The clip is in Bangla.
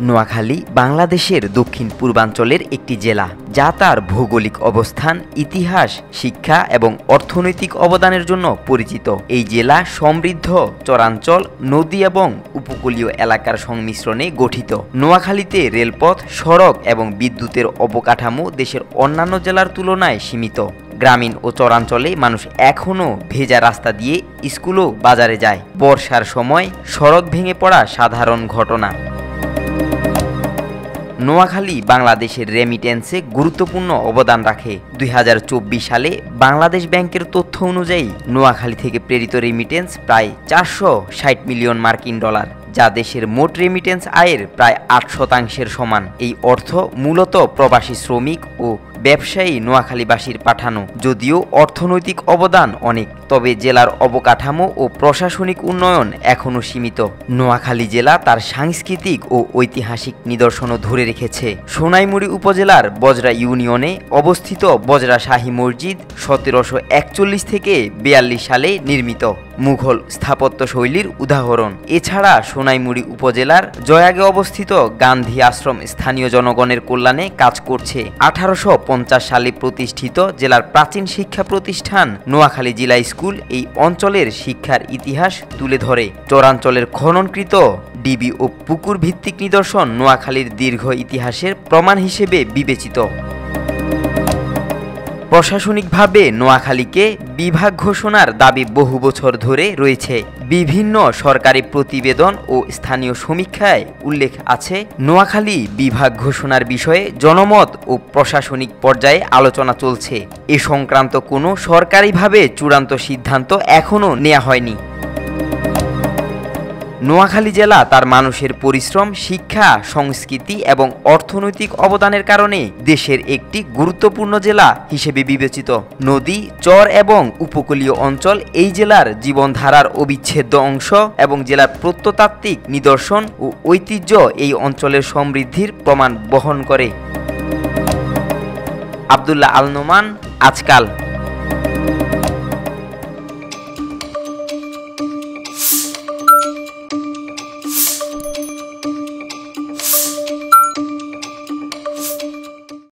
নোয়াখালী বাংলাদেশের দক্ষিণ পূর্বাঞ্চলের একটি জেলা, যা তার ভৌগোলিক অবস্থান, ইতিহাস, শিক্ষা এবং অর্থনৈতিক অবদানের জন্য পরিচিত। এই জেলা সমৃদ্ধ চরাঞ্চল, নদী এবং উপকূলীয় এলাকার সংমিশ্রণে গঠিত। নোয়াখালীতে রেলপথ, সড়ক এবং বিদ্যুতের অবকাঠামো দেশের অন্যান্য জেলার তুলনায় সীমিত। গ্রামীণ ও চরাঞ্চলে মানুষ এখনও ভেজা রাস্তা দিয়ে স্কুল ও বাজারে যায়। বর্ষার সময় সড়ক ভেঙে পড়া সাধারণ ঘটনা। নোয়াখালী বাংলাদেশের রেমিটেন্সে গুরুত্বপূর্ণ অবদান রাখে। 2024 সালে বাংলাদেশ ব্যাংকের তথ্য অনুযায়ী নোয়াখালী থেকে প্রেরিত রেমিটেন্স প্রায় 460 মিলিয়ন মার্কিন ডলার, যা দেশের মোট রেমিটেন্স আয়ের প্রায় 8% সমান। এই অর্থ মূলত প্রবাসী শ্রমিক ও ব্যবসায়ী নোয়াখালীবাসীর পাঠানো। যদিও অর্থনৈতিক অবদান অনেক, তবে জেলার অবকাঠামো ও প্রশাসনিক উন্নয়ন এখনও সীমিত। নোয়াখালী জেলা তার সাংস্কৃতিক ও ঐতিহাসিক নিদর্শনও ধরে রেখেছে। সোনাইমুড়ি উপজেলার বজরা ইউনিয়নে অবস্থিত বজরা শাহী মসজিদ 1741 থেকে 42 সালে নির্মিত, মুঘল স্থাপত্যশৈলীর উদাহরণ। এছাড়া সোনাইমুড়ি উপজেলার জয়াগে অবস্থিত গান্ধী আশ্রম স্থানীয় জনগণের কল্যাণে কাজ করছে। 1850 সালে প্রতিষ্ঠিত জেলার প্রাচীন শিক্ষা প্রতিষ্ঠান নোয়াখালী জিলা স্কুল এই অঞ্চলের শিক্ষার ইতিহাস তুলে ধরে। চরাঞ্চলের খননকৃত ডিবি ও পুকুর ভিত্তিক নিদর্শন নোয়াখালীর দীর্ঘ ইতিহাসের প্রমাণ হিসেবে বিবেচিত। প্রশাসনিকভাবে নোয়াখালীকে বিভাগ ঘোষণার দাবি বহু বছর ধরে রয়েছে। বিভিন্ন সরকারি প্রতিবেদন ও স্থানীয় সমীক্ষায় উল্লেখ আছে, নোয়াখালী বিভাগ ঘোষণার বিষয়ে জনমত ও প্রশাসনিক পর্যায়ে আলোচনা চলছে। এ সংক্রান্ত কোনো সরকারিভাবে চূড়ান্ত সিদ্ধান্ত এখনও নেওয়া হয়নি। নোয়াখালী জেলা তার মানুষের পরিশ্রম, শিক্ষা, সংস্কৃতি এবং অর্থনৈতিক অবদানের কারণে দেশের একটি গুরুত্বপূর্ণ জেলা হিসেবে বিবেচিত। নদী, চর এবং উপকূলীয় অঞ্চল এই জেলার জীবনধারার অবিচ্ছেদ্য অংশ এবং জেলার প্রত্নতাত্ত্বিক নিদর্শন ও ঐতিহ্য এই অঞ্চলের সমৃদ্ধির প্রমাণ বহন করে। আব্দুল্লাহ আল নোমান, আজকাল।